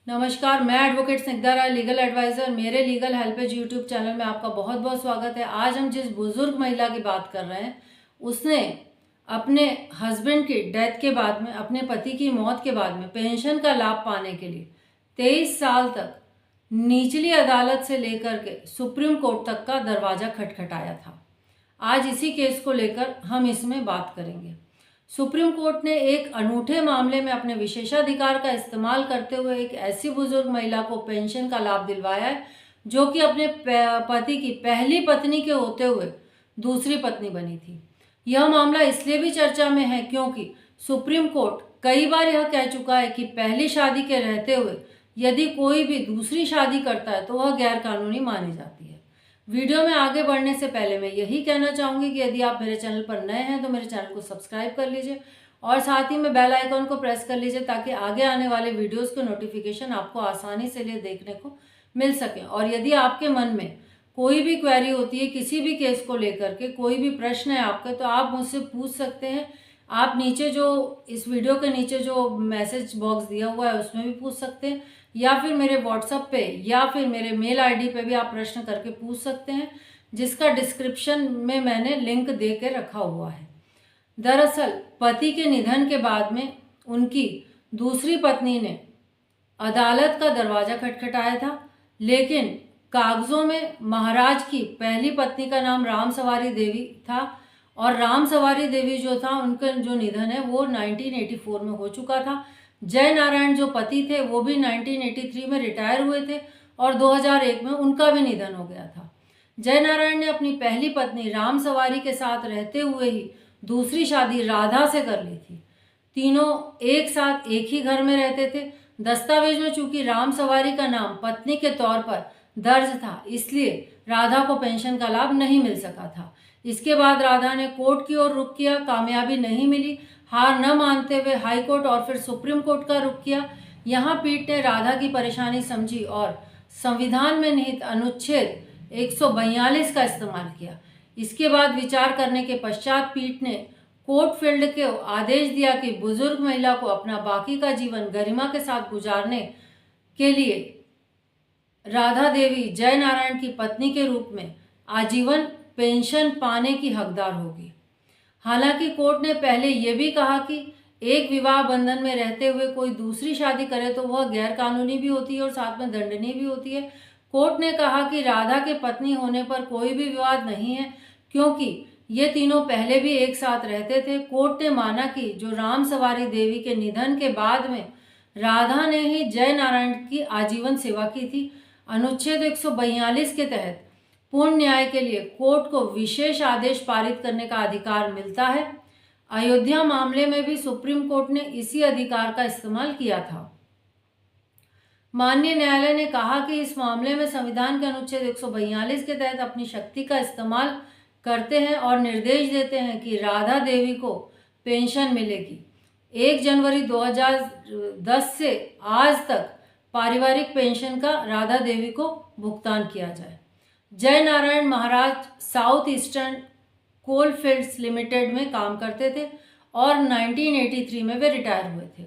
नमस्कार, मैं advocate Snigdha Rai, legal adviser. मेरे legal help age YouTube channel में आपका बहुत बहुत स्वागत है। आज हम जिस बुजुर्ग महिला की बात कर रहे हैं, उसने अपने हस्बैंड की डेथ के बाद में, अपने पति की मौत के बाद में पेंशन का लाभ पाने के लिए 23 साल तक निचली अदालत से लेकर के सुप्रीम कोर्ट तक का दरवाज़ा खटखटाया था। आज इसी केस को लेकर हम इसमें बात करेंगे। सुप्रीम कोर्ट ने एक अनूठे मामले में अपने विशेषाधिकार का इस्तेमाल करते हुए एक ऐसी बुजुर्ग महिला को पेंशन का लाभ दिलवाया है जो कि अपने पति की पहली पत्नी के होते हुए दूसरी पत्नी बनी थी। यह मामला इसलिए भी चर्चा में है क्योंकि सुप्रीम कोर्ट कई बार यह कह चुका है कि पहली शादी के रहते हुए यदि कोई भी दूसरी शादी करता है तो वह गैर कानूनी मानी जाती है। वीडियो में आगे बढ़ने से पहले मैं यही कहना चाहूँगी कि यदि आप मेरे चैनल पर नए हैं तो मेरे चैनल को सब्सक्राइब कर लीजिए और साथ ही में बेल आइकॉन को प्रेस कर लीजिए ताकि आगे आने वाले वीडियोस के नोटिफिकेशन आपको आसानी से देखने को मिल सके। और यदि आपके मन में कोई भी क्वेरी होती है किसी भी केस को लेकर के, कोई भी प्रश्न है आपके, तो आप मुझसे पूछ सकते हैं। आप नीचे जो इस वीडियो के नीचे जो मैसेज बॉक्स दिया हुआ है उसमें भी पूछ सकते हैं, या फिर मेरे व्हाट्सएप पे या फिर मेरे मेल आईडी पे भी आप प्रश्न करके पूछ सकते हैं, जिसका डिस्क्रिप्शन में मैंने लिंक दे के रखा हुआ है। दरअसल पति के निधन के बाद में उनकी दूसरी पत्नी ने अदालत का दरवाज़ा खटखटाया था, लेकिन कागज़ों में महाराज की पहली पत्नी का नाम राम सवारी देवी था और राम सवारी देवी जो था, उनका जो निधन है वो 1984 में हो चुका था। जय नारायण जो पति थे वो भी 1983 में रिटायर हुए थे और 2001 में उनका भी निधन हो गया था। जय नारायण ने अपनी पहली पत्नी राम सवारी के साथ रहते हुए ही दूसरी शादी राधा से कर ली थी। तीनों एक साथ एक ही घर में रहते थे। दस्तावेज में चूंकि राम सवारी का नाम पत्नी के तौर पर दर्ज था, इसलिए राधा को पेंशन का लाभ नहीं मिल सका था। इसके बाद राधा ने कोर्ट की ओर रुख किया, कामयाबी नहीं मिली। हार न मानते हुए हाई कोर्ट और फिर सुप्रीम कोर्ट का रुख किया। यहाँ पीठ ने राधा की परेशानी समझी और संविधान में निहित अनुच्छेद 142 का इस्तेमाल किया। इसके बाद विचार करने के पश्चात पीठ ने कोर्ट फील्ड को आदेश दिया कि बुजुर्ग महिला को अपना बाकी का जीवन गरिमा के साथ गुजारने के लिए राधा देवी जय नारायण की पत्नी के रूप में आजीवन पेंशन पाने की हकदार होगी। हालांकि कोर्ट ने पहले ये भी कहा कि एक विवाह बंधन में रहते हुए कोई दूसरी शादी करे तो वह गैर कानूनी भी होती है और साथ में दंडनीय भी होती है। कोर्ट ने कहा कि राधा के पत्नी होने पर कोई भी विवाद नहीं है क्योंकि ये तीनों पहले भी एक साथ रहते थे। कोर्ट ने माना कि जो राम सवारी देवी के निधन के बाद में राधा ने ही जय नारायण की आजीवन सेवा की थी। अनुच्छेद 142 के तहत पूर्ण न्याय के लिए कोर्ट को विशेष आदेश पारित करने का अधिकार मिलता है। अयोध्या मामले में भी सुप्रीम कोर्ट ने इसी अधिकार का इस्तेमाल किया था। माननीय न्यायालय ने कहा कि इस मामले में संविधान के अनुच्छेद 142 के तहत अपनी शक्ति का इस्तेमाल करते हैं और निर्देश देते हैं कि राधा देवी को पेंशन मिलेगी। 1 जनवरी 2010 से आज तक पारिवारिक पेंशन का राधा देवी को भुगतान किया जाए। जय नारायण महाराज साउथ ईस्टर्न कोल फील्ड्स लिमिटेड में काम करते थे और 1983 में वे रिटायर हुए थे।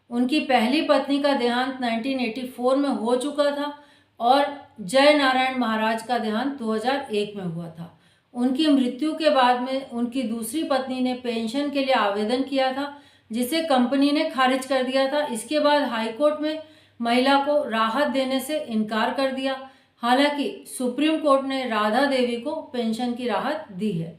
उनकी पहली पत्नी का देहांत 1984 में हो चुका था और जय नारायण महाराज का देहांत 2001 में हुआ था। उनकी मृत्यु के बाद में उनकी दूसरी पत्नी ने पेंशन के लिए आवेदन किया था, जिसे कंपनी ने खारिज कर दिया था। इसके बाद हाईकोर्ट में महिला को राहत देने से इनकार कर दिया। हालांकि सुप्रीम कोर्ट ने राधा देवी को पेंशन की राहत दी है।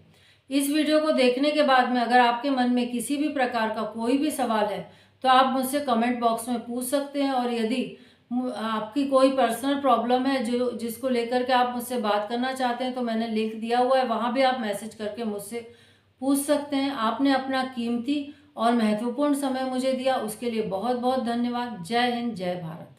इस वीडियो को देखने के बाद में अगर आपके मन में किसी भी प्रकार का कोई भी सवाल है तो आप मुझसे कमेंट बॉक्स में पूछ सकते हैं, और यदि आपकी कोई पर्सनल प्रॉब्लम है जिसको लेकर के आप मुझसे बात करना चाहते हैं तो मैंने लिंक दिया हुआ है, वहाँ भी आप मैसेज करके मुझसे पूछ सकते हैं। आपने अपना कीमती और महत्वपूर्ण समय मुझे दिया, उसके लिए बहुत बहुत धन्यवाद। जय हिंद, जय भारत।